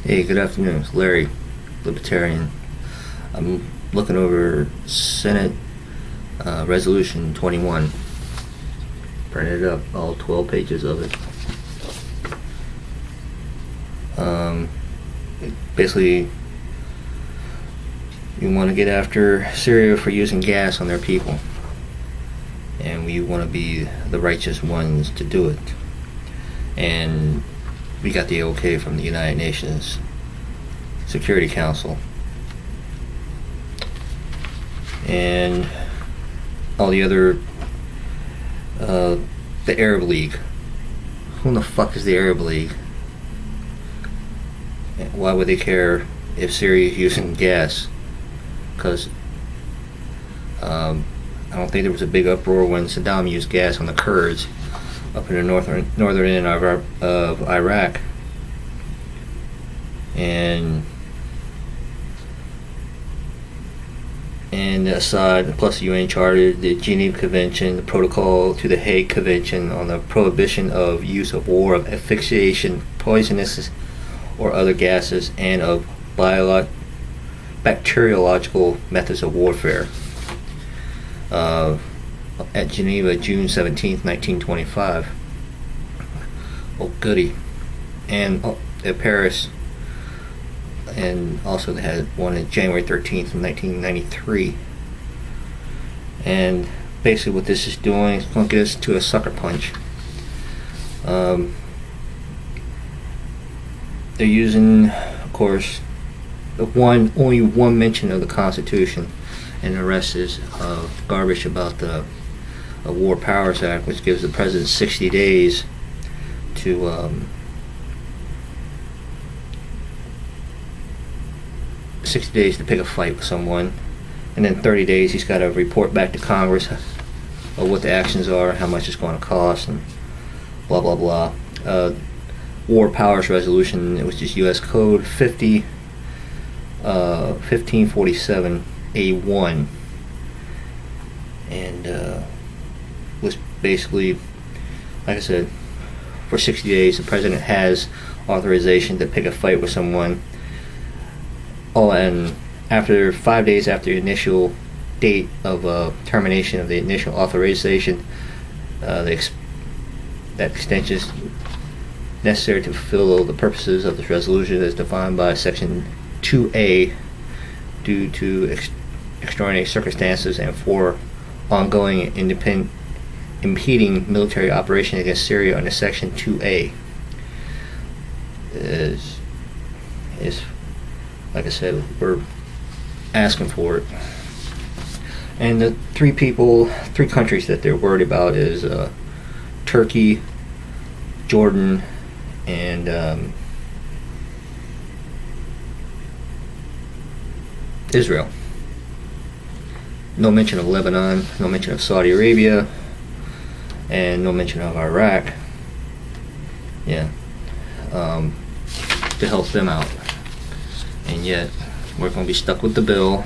Hey, good afternoon. It's Larry, Libertarian. I'm looking over Senate Resolution 21. Printed up, all 12 pages of it. Basically, we want to get after Syria for using gas on their people. And we want to be the righteous ones to do it. And we got the okay from the United Nations Security Council and all the other the Arab League. Who the fuck is the Arab League? Why would they care if Syria is using gas? Because I don't think there was a big uproar when Saddam used gas on the Kurds up in the northern end of Iraq. And Assad, plus the UN Charter, the Geneva Convention, the Protocol to the Hague Convention on the prohibition of use of war, of asphyxiation, poisonous or other gases, and of bacteriological methods of warfare. At Geneva, June 17th, 1925. Oh, goody. And at Paris, and also they had one on January 13th, 1993. And basically what this is doing is going to get us to a sucker punch. They're using, of course, only one mention of the Constitution, and the rest is garbage about the War Powers Act, which gives the president 60 days to 60 days to pick a fight with someone, and then 30 days he's got to report back to Congress of what the actions are, how much it's going to cost, and blah blah blah. War Powers Resolution, which is U.S. Code 1547 A1, and was basically, like I said, for 60 days the president has authorization to pick a fight with someone. Oh, and after 5 days after the initial date of termination of the initial authorization, that extension is necessary to fulfill the purposes of this resolution as defined by Section 2A due to extraordinary circumstances and for ongoing impeding military operation against Syria under Section 2A. Is like I said, we're asking for it. And the three countries that they're worried about is Turkey, Jordan, and Israel. No mention of Lebanon, no mention of Saudi Arabia, and no mention of Iraq. Yeah, to help them out. And yet, we're going to be stuck with the bill,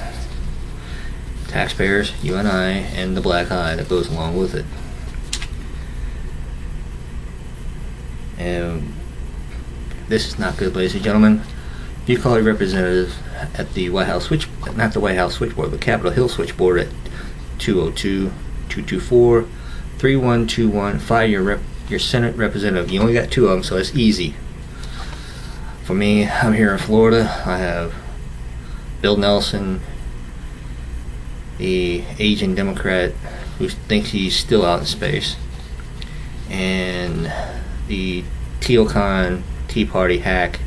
taxpayers, you and I, and the black eye that goes along with it. And this is not good, ladies and gentlemen. If you call your representative at the White House not the White House switchboard, the Capitol Hill switchboard at 202-224-3121, fire your Senate representative. You only got two of them, so it's easy. For me, I'm here in Florida. I have Bill Nelson, the Asian Democrat who thinks he's still out in space, and the Teocon Tea Party hack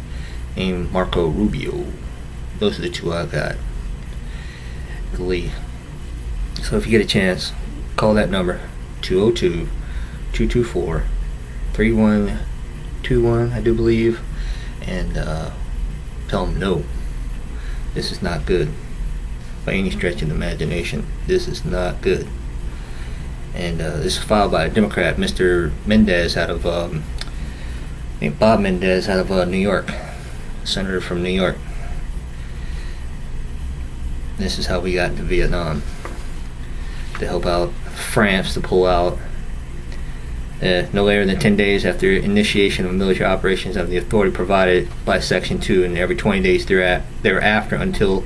named Marco Rubio. Those are the two I got. Glee. So if you get a chance, call that number, 202-224-3121, I do believe, and tell them no, this is not good by any stretch of the imagination. This is not good. And this is filed by a Democrat, Mr. Mendez, out of Bob Mendez, out of New York, senator from New York. This is how we got into Vietnam, to help out France to pull out, no later than 10 days after initiation of military operations of the authority provided by Section 2, and every 20 days thereafter until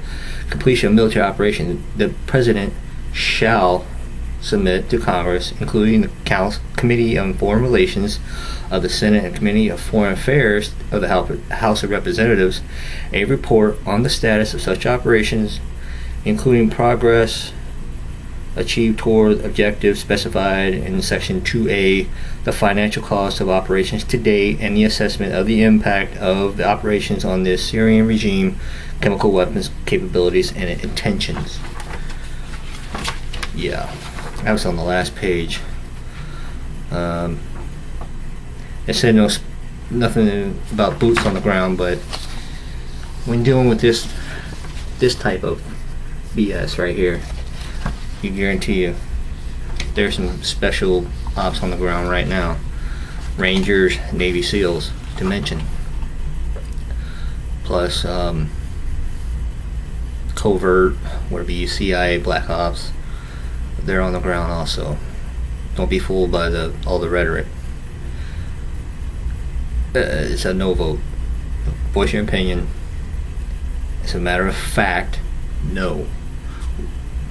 completion of military operations, the President shall submit to Congress, including the Committee on Foreign Relations of the Senate and Committee of Foreign Affairs of the House of Representatives, a report on the status of such operations, including progress achieved toward objectives specified in Section 2A, the financial cost of operations to date, and the assessment of the impact of the operations on the Syrian regime, chemical weapons capabilities, and intentions. Yeah, that was on the last page. It said nothing about boots on the ground, but when dealing with this type of BS right here, you guarantee you there's some special ops on the ground right now. Rangers, Navy SEALs to mention, plus covert, whatever you, CIA, Black Ops, they're on the ground also. Don't be fooled by all the rhetoric. It's a no vote. Voice your opinion. It's a matter of fact. No.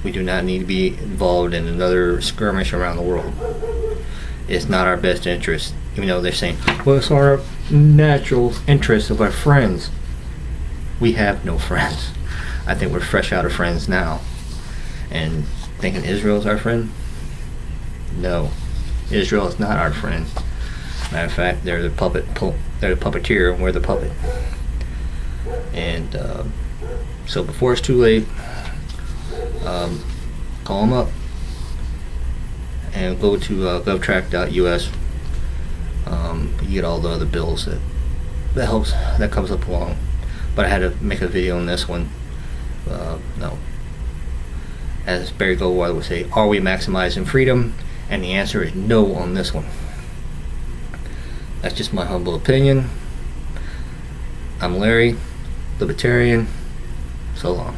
We do not need to be involved in another skirmish around the world. It's not our best interest, even though they're saying, well, it's our natural interest of our friends. We have no friends. I think we're fresh out of friends now. And thinking Israel's our friend? No. Israel is not our friend. Matter of fact, they're the puppeteer, and we're the puppet. And so before it's too late, call them up and go to govtrack.us. You get all the other bills that comes up along. But I had to make a video on this one. No. As Barry Goldwater would say, are we maximizing freedom? And the answer is no on this one. That's just my humble opinion. I'm Larry, Libertarian. So long.